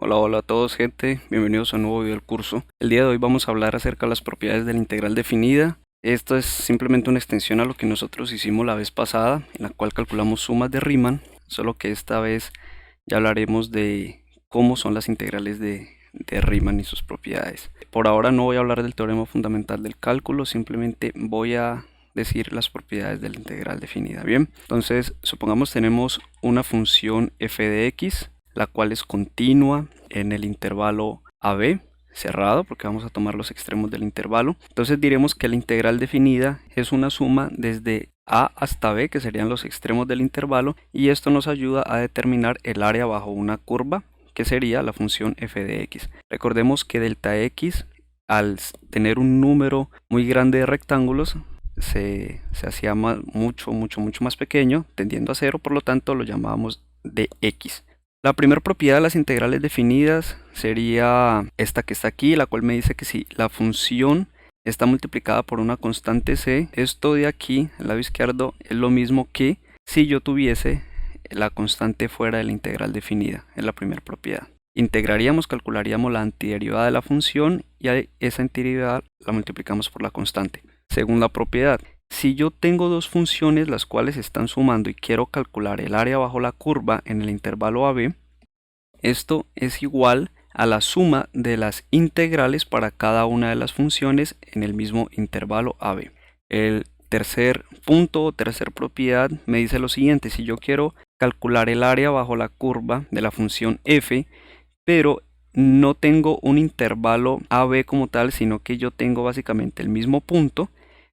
Hola, hola a todos gente, bienvenidos a un nuevo video del curso. El día de hoy vamos a hablar acerca de las propiedades de la integral definida. Esto es simplemente una extensión a lo que nosotros hicimos la vez pasada, en la cual calculamos sumas de Riemann, solo que esta vez ya hablaremos de cómo son las integrales de Riemann y sus propiedades. Por ahora no voy a hablar del teorema fundamental del cálculo, simplemente voy a decir las propiedades de la integral definida. Bien, entonces supongamos tenemos una función f de x, la cual es continua en el intervalo AB cerrado, porque vamos a tomar los extremos del intervalo. Entonces diremos que la integral definida es una suma desde A hasta B, que serían los extremos del intervalo, y esto nos ayuda a determinar el área bajo una curva, que sería la función f de x. Recordemos que delta x, al tener un número muy grande de rectángulos, se hacía mucho más pequeño, tendiendo a cero, por lo tanto lo llamábamos dx. La primera propiedad de las integrales definidas sería esta que está aquí, la cual me dice que si la función está multiplicada por una constante c, esto de aquí, al lado izquierdo, es lo mismo que si yo tuviese la constante fuera de la integral definida, es la primera propiedad. Integraríamos, calcularíamos la antiderivada de la función y a esa antiderivada la multiplicamos por la constante. Segunda propiedad, si yo tengo dos funciones las cuales están sumando y quiero calcular el área bajo la curva en el intervalo AB, esto es igual a la suma de las integrales para cada una de las funciones en el mismo intervalo AB. El tercer punto o tercer propiedad me dice lo siguiente: si yo quiero calcular el área bajo la curva de la función f, pero no tengo un intervalo AB como tal, sino que yo tengo básicamente el mismo punto,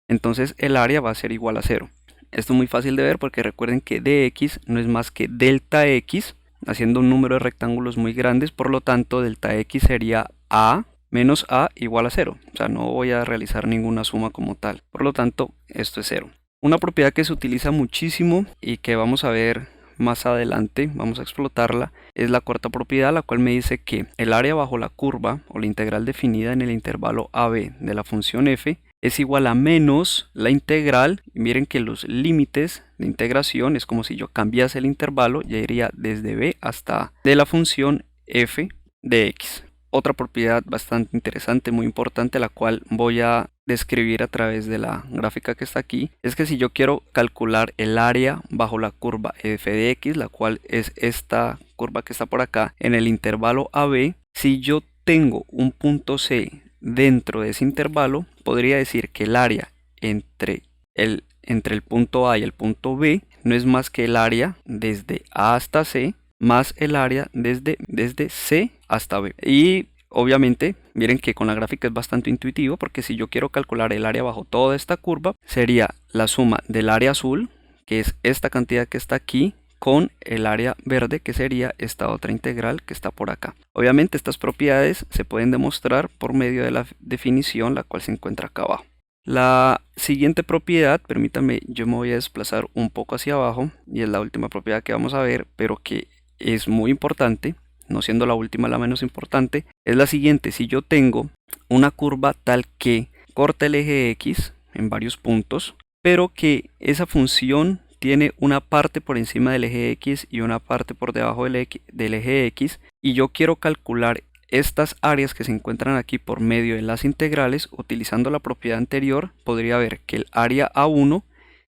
entonces el área va a ser igual a 0. Esto es muy fácil de ver porque recuerden que dx no es más que delta x, haciendo un número de rectángulos muy grandes, por lo tanto delta x sería a menos a igual a 0. O sea, no voy a realizar ninguna suma como tal, por lo tanto esto es 0. Una propiedad que se utiliza muchísimo y que vamos a ver más adelante, vamos a explotarla, es la cuarta propiedad, la cual me dice que el área bajo la curva o la integral definida en el intervalo AB de la función f es igual a menos la integral. Y miren que los límites de integración es como si yo cambiase el intervalo, ya iría desde b hasta a de la función f de x. Otra propiedad bastante interesante, muy importante, la cual voy a describir a través de la gráfica que está aquí, es que si yo quiero calcular el área bajo la curva f de x, la cual es esta curva que está por acá en el intervalo AB, si yo tengo un punto C dentro de ese intervalo, podría decir que el área entre el punto A y el punto B no es más que el área desde A hasta C más el área desde C hasta B. Y obviamente, miren que con la gráfica es bastante intuitivo, porque si yo quiero calcular el área bajo toda esta curva, sería la suma del área azul, que es esta cantidad que está aquí, con el área verde, que sería esta otra integral que está por acá. Obviamente estas propiedades se pueden demostrar por medio de la definición, la cual se encuentra acá abajo. La siguiente propiedad, permítanme, yo me voy a desplazar un poco hacia abajo, y es la última propiedad que vamos a ver, pero que es muy importante, no siendo la última la menos importante, es la siguiente: si yo tengo una curva tal que corta el eje X en varios puntos, pero que esa función tiene una parte por encima del eje X y una parte por debajo del eje X, y yo quiero calcular estas áreas que se encuentran aquí por medio de las integrales, utilizando la propiedad anterior, podría ver que el área A1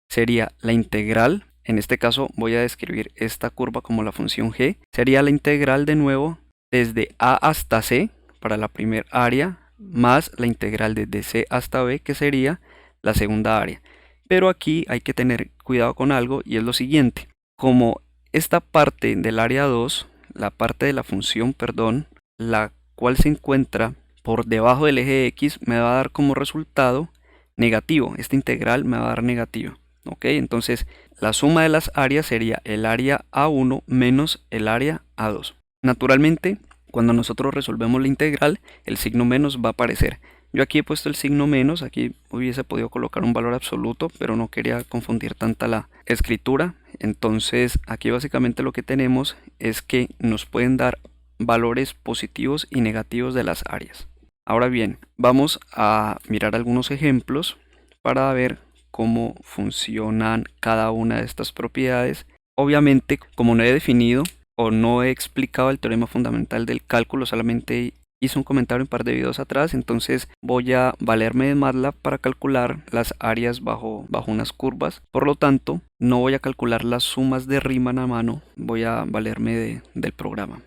sería la integral. En este caso voy a describir esta curva como la función g. Sería la integral de nuevo desde a hasta c para la primera área, más la integral desde c hasta b, que sería la segunda área. Pero aquí hay que tener cuidado con algo, y es lo siguiente: como esta parte del área 2, la parte de la función, perdón, la cual se encuentra por debajo del eje x, me va a dar como resultado negativo. Esta integral me va a dar negativo. ¿Ok? Entonces la suma de las áreas sería el área A1 menos el área A2. Naturalmente, cuando nosotros resolvemos la integral, el signo menos va a aparecer. Yo aquí he puesto el signo menos, aquí hubiese podido colocar un valor absoluto, pero no quería confundir tanta la escritura. Entonces aquí básicamente lo que tenemos es que nos pueden dar valores positivos y negativos de las áreas. Ahora bien, vamos a mirar algunos ejemplos para ver cómo funcionan cada una de estas propiedades. Obviamente, como no he definido o no he explicado el teorema fundamental del cálculo, solamente hice un comentario un par de videos atrás, entonces voy a valerme de MATLAB para calcular las áreas bajo unas curvas. Por lo tanto, no voy a calcular las sumas de Riemann a mano, voy a valerme del programa.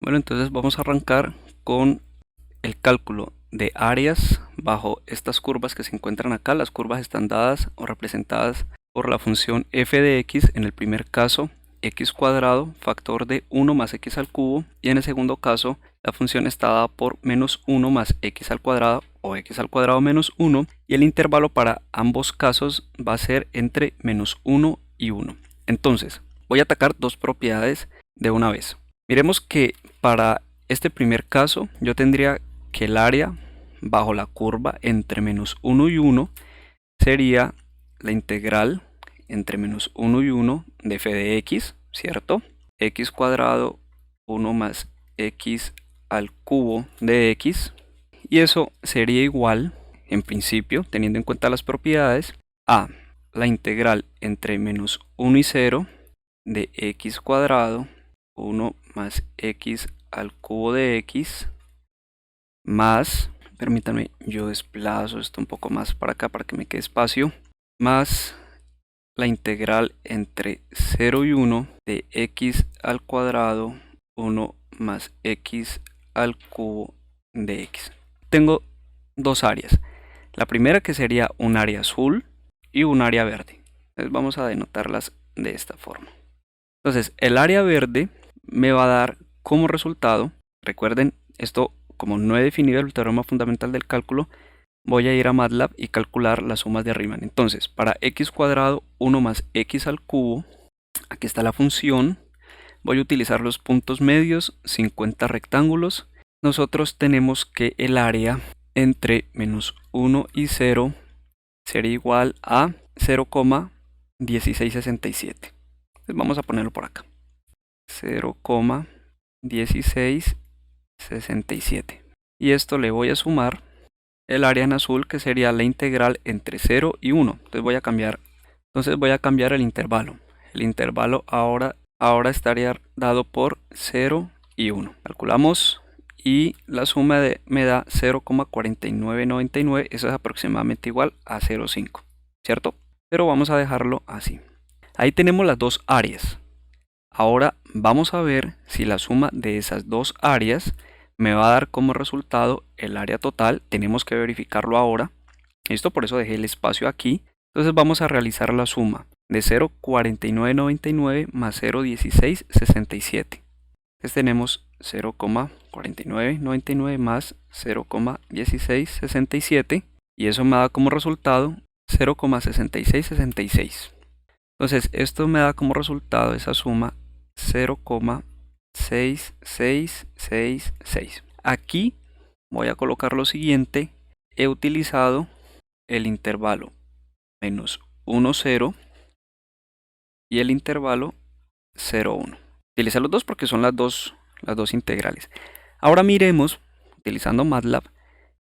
Bueno, entonces vamos a arrancar con el cálculo de áreas bajo estas curvas que se encuentran acá. Las curvas están dadas o representadas por la función f de x, en el primer caso x cuadrado factor de 1 más x al cubo, y en el segundo caso la función está dada por menos 1 más x al cuadrado o x al cuadrado menos 1, y el intervalo para ambos casos va a ser entre menos 1 y 1. Entonces voy a atacar dos propiedades de una vez. Miremos que para este primer caso yo tendría que el área bajo la curva entre menos 1 y 1 sería la integral entre menos 1 y 1 de f de x, ¿cierto? X cuadrado 1 más x al cubo de x, y eso sería igual, en principio, teniendo en cuenta las propiedades, a la integral entre menos 1 y 0 de x cuadrado 1 más x al cubo de x, más, permítanme, yo desplazo esto un poco más para acá para que me quede espacio, más la integral entre 0 y 1 de x al cuadrado 1 más x al cubo de x. Tengo dos áreas. La primera que sería un área azul y un área verde. Entonces vamos a denotarlas de esta forma. Entonces el área verde me va a dar como resultado, recuerden, esto como no he definido el teorema fundamental del cálculo, voy a ir a MATLAB y calcular las sumas de Riemann. Entonces, para x cuadrado 1 más x al cubo, aquí está la función, voy a utilizar los puntos medios, 50 rectángulos. Nosotros tenemos que el área entre menos 1 y 0 sería igual a 0,1667. Entonces vamos a ponerlo por acá. 0,1667. Y esto le voy a sumar el área en azul, que sería la integral entre 0 y 1. Entonces voy a cambiar el intervalo. El intervalo ahora estaría dado por 0 y 1. Calculamos y la suma me da 0,4999. Eso es aproximadamente igual a 0,5, ¿cierto? Pero vamos a dejarlo así. Ahí tenemos las dos áreas. Ahora vamos a ver si la suma de esas dos áreas me va a dar como resultado el área total. Tenemos que verificarlo ahora. Listo, por eso dejé el espacio aquí. Entonces vamos a realizar la suma de 0,4999 más 0,1667. Entonces tenemos 0,4999 más 0,1667, y eso me da como resultado 0,6666. Entonces esto me da como resultado esa suma 0,6666. Aquí voy a colocar lo siguiente. He utilizado el intervalo menos 1, 0 y el intervalo 0, 1. Utilicé los dos porque son las dos integrales. Ahora miremos, utilizando MATLAB,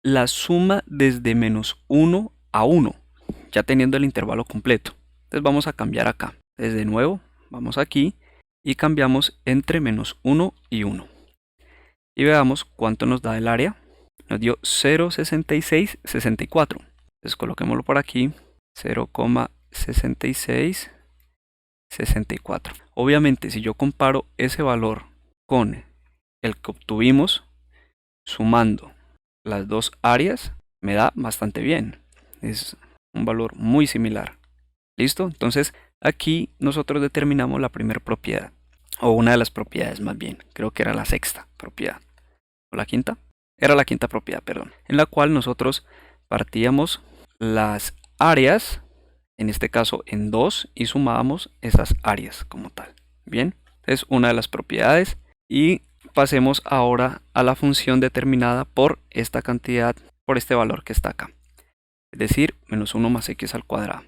la suma desde menos 1 a 1, ya teniendo el intervalo completo. Entonces vamos a cambiar acá. De nuevo, vamos aquí y cambiamos entre menos 1 y 1. Y veamos cuánto nos da el área. Nos dio 0,6664. Entonces coloquémoslo por aquí. 0,6664. Obviamente, si yo comparo ese valor con el que obtuvimos sumando las dos áreas, me da bastante bien. Es un valor muy similar. ¿Listo? Entonces aquí nosotros determinamos la primera propiedad, o una de las propiedades más bien. Creo que era la sexta propiedad. ¿O la quinta? Era la quinta propiedad, perdón. En la cual nosotros partíamos las áreas, en este caso en 2, y sumábamos esas áreas como tal. Bien, es una de las propiedades. Y pasemos ahora a la función determinada por esta cantidad, por este valor que está acá. Es decir, menos 1 más x al cuadrado.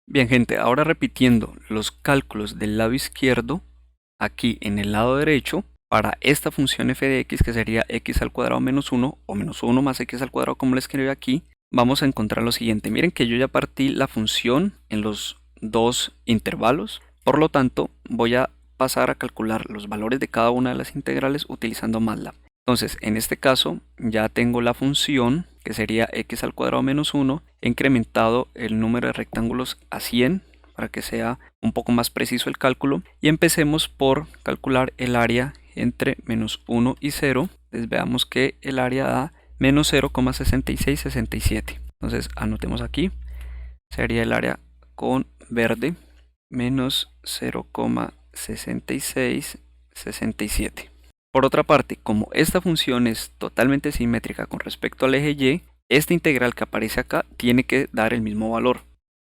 Bien, gente, ahora repitiendo los cálculos del lado izquierdo, aquí en el lado derecho, para esta función f de x, que sería x al cuadrado menos 1 o menos 1 más x al cuadrado, como le escribí aquí, vamos a encontrar lo siguiente. Miren que yo ya partí la función en los dos intervalos, por lo tanto voy a pasar a calcular los valores de cada una de las integrales utilizando MATLAB. Entonces, en este caso ya tengo la función que sería x al cuadrado menos 1, he incrementado el número de rectángulos a 100 para que sea un poco más preciso el cálculo, y empecemos por calcular el área entre menos 1 y 0. Entonces veamos que el área da menos 0,6667. Entonces anotemos aquí, sería el área con verde menos 0,6667. Por otra parte, como esta función es totalmente simétrica con respecto al eje Y, esta integral que aparece acá tiene que dar el mismo valor.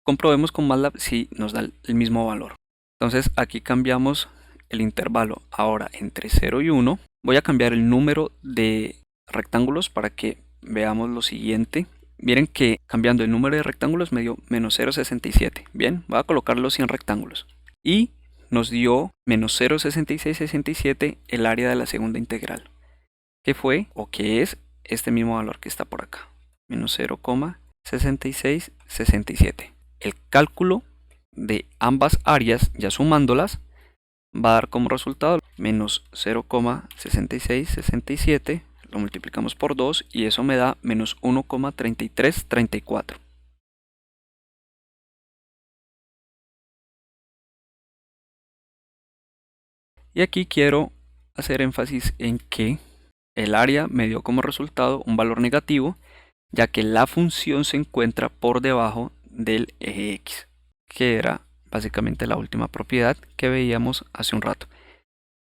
Comprobemos con MATLAB si nos da el mismo valor. Entonces aquí cambiamos el intervalo ahora entre 0 y 1. Voy a cambiar el número de rectángulos para que veamos lo siguiente. Miren que cambiando el número de rectángulos me dio menos 0,67. Bien, voy a colocar los 100 rectángulos. Y nos dio menos 0,6667 el área de la segunda integral, que fue o que es este mismo valor que está por acá, menos 0,6667. El cálculo de ambas áreas, ya sumándolas, va a dar como resultado menos 0,6667, lo multiplicamos por 2 y eso me da menos 1,3334. Y aquí quiero hacer énfasis en que el área me dio como resultado un valor negativo, ya que la función se encuentra por debajo del eje X, que era básicamente la última propiedad que veíamos hace un rato.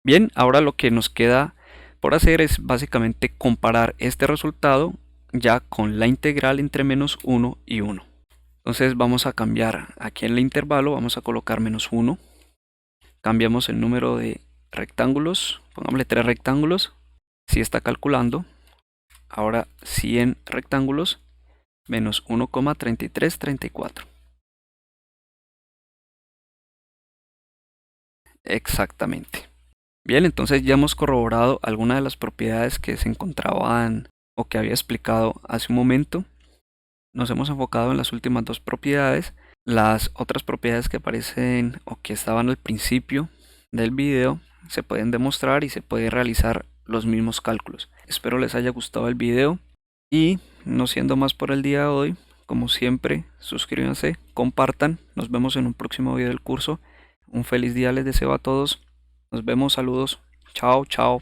Bien, ahora lo que nos queda por hacer es básicamente comparar este resultado ya con la integral entre menos 1 y 1. Entonces vamos a cambiar aquí en el intervalo, vamos a colocar menos 1, cambiamos el número de rectángulos, pongámosle 3 rectángulos, si está calculando, ahora 100 rectángulos, menos 1,3334. Exactamente. Bien, entonces ya hemos corroborado algunas de las propiedades que se encontraban o que había explicado hace un momento. Nos hemos enfocado en las últimas dos propiedades. Las otras propiedades que aparecen o que estaban al principio del video se pueden demostrar y se pueden realizar los mismos cálculos. Espero les haya gustado el video y no siendo más por el día de hoy, como siempre, suscríbanse, compartan. Nos vemos en un próximo video del curso. Un feliz día les deseo a todos. Nos vemos, saludos. Chao, chao.